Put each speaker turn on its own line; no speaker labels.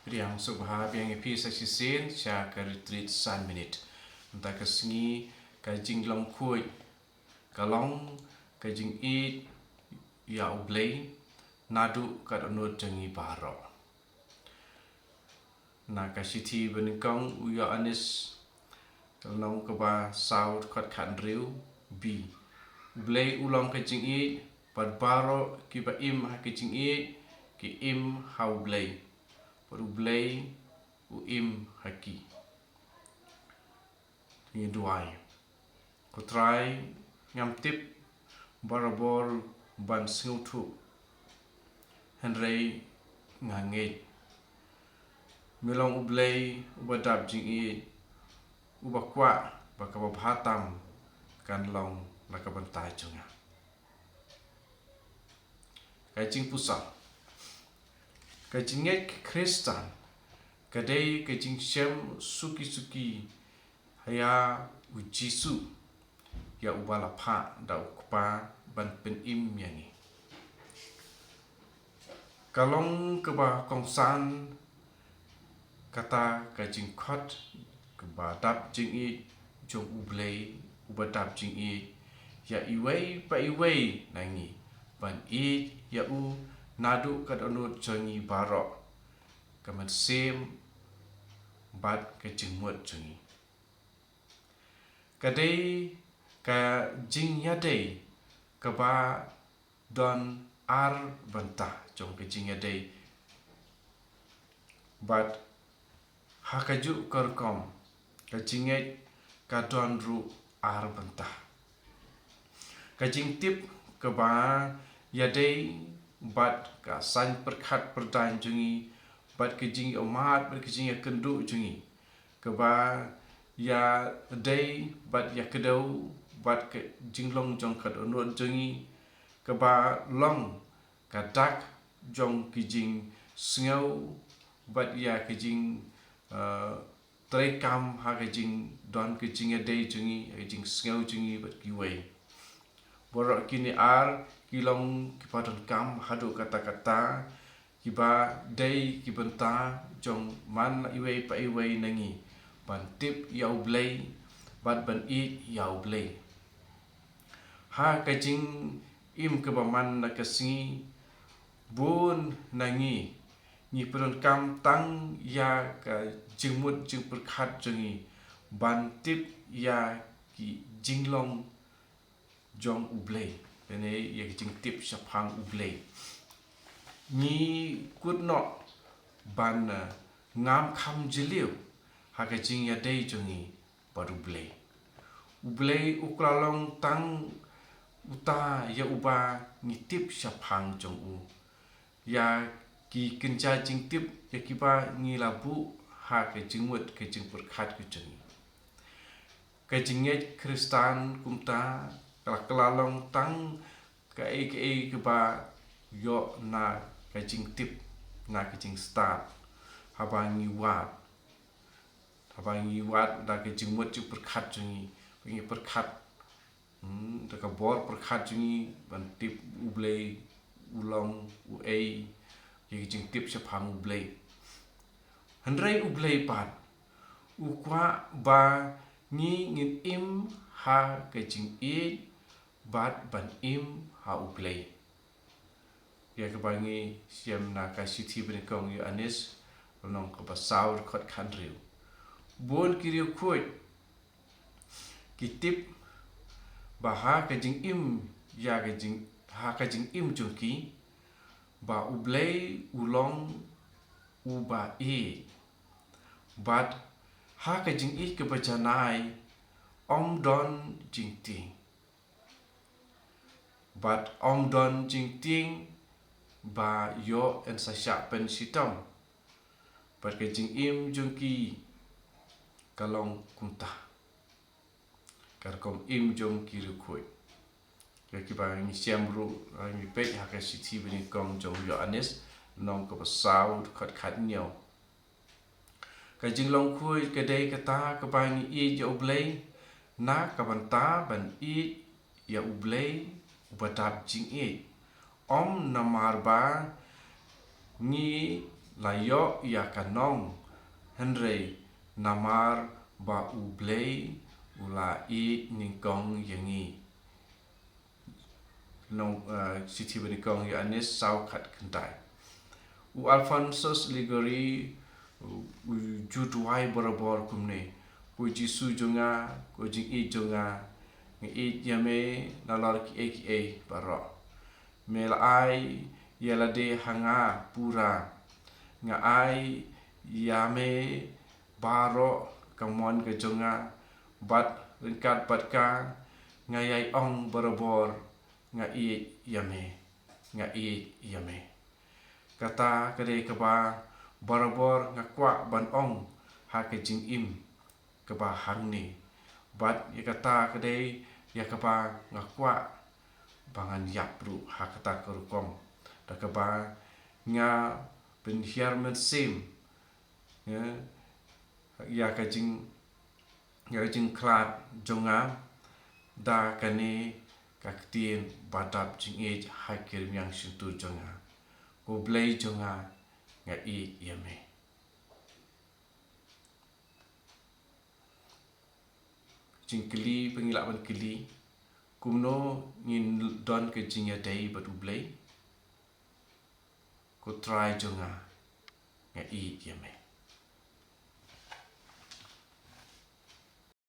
Riang subha biang ipi sa sisin sya ka retreat san minute. Entah ka sengi ka jing long kuy kalong ka jing it ya ublay nadu ka onod jangi baro. Na ka siti benikong uya anis kalong ka ba saud kot kan riu bi. Ublay ulang ka jing it pad baro ki ba im ha ka jing it ki im ha ublay. Ublay im haki ni duai ko try ngam tip barabor ban singuthu henrei ngange milong ublay ubadap jingi ubakwa bakaba bhatam kan long nakabantai chunga kajing pusa kajingek Kristan kadai kajing shem suki haya ujisu ya ubala pha da ukpa ban pen im yangi kalong keba kongsan kata kajing khot keba dap jingi jong ublay ubadap jingi ya iway pa iway nangi ban I ya u nadu kadonut jangi barok kaman sem bat kajing mut jangi kadai ka jing yadai ka ba don ar bantah jong ka jing yadai bat hakaju korkom ka jinget ka don ru ar bantah ka jing tip ka ba yadai bat ka san perkhat perdan jungi bat ka jing omat bat ka jing kendu jungi ka ba ya day bat ya kedau bat ke jinglong jong kat onot jungi ka ba long ka dak jong ki jing sngau bat ya ki jing trekam ha ki jing don ki jing day jungi ki jing sngau jungi bat ki wei borok kini ar kilong ki padon kam hadu kata-kata ki ba day ki benta jong man iwei pa iwei nangi ban tip yau blay bat ban I yau blay ha ka jing im ke baman na kasingi bun nangi ni peron kam tang ya ka jingmut jing perkhat jungi ban tip ya ki jinglong jong ublay bene ya ki jing tip sapang ublay ni kutno ban ngam kham jiliu haka jing ya day jungi baru ublay ukralong tang uta ya uba ngitip syapang jong u ya ki kenja jing tip ya kiba ngilabu ha ke jingmut ke jing perkhat ke jungi ke jinget Kristan kumta kelalong tang ke ba yo na ke jing tip na ke jing start haba ngiwat habangi wat da ke jingmut ju perkhat jungi pengi perkhat da ka bor perkhat jungi ban tip ublay ulong uai ye jing tip sapang ublay handrai ublay pat ukwa ba ni ngin im ha ke jing I bat ban im ha ublay ya ke bangi siam na ka siti benikong yu anis nong ka basaur khot khan riu bon kiriu kuit kitip baha ka jing im ya ka jing ha ka jing im jungki ba ublay ulong uba I bat ha ka jing I ke bajanai om don jing ting bat om don jing ting ba yo en sa sha pen sitom bat ka jing im jungki kalong kumta karkom im jong kiru koi ya ki ba ngi siamru ngi pe ha ka siti bini kong jong yo anis nong ko pasau khat khat nyau ka jinglong khui ka dei ka ta ka ba ngi I ya ublay na ka ban ta ban I ya ublay ubadap jing I om namar ba ngi layo ia kanong henry namar ba ublei ula I ningkong yangi nong siti benikong ya anis sau khat kentai u Alphonsus Ligori u juduai borobor kumne ku jisu jonga ku jing I jonga ngi yame nalor ki baro mel ai yelade hanga pura nga ai yame baro kamon ke jonga bat ringkat batka ngayai ong borobor nga yame kata kade keba borobor nga kwa ban ong ha ke jing im keba hang ni bat ya kata kade ya keba nga kwa bangan yapru ha kata kerukom da keba nga ben hiar sim ya ka jing klat jonga da kane kaktien badap jing hakir yang sintu jonga ko blai jonga nga yame jing keli pengilak ban keli kumno ngin don ke jing ya dai batu blai ko try jonga nga yame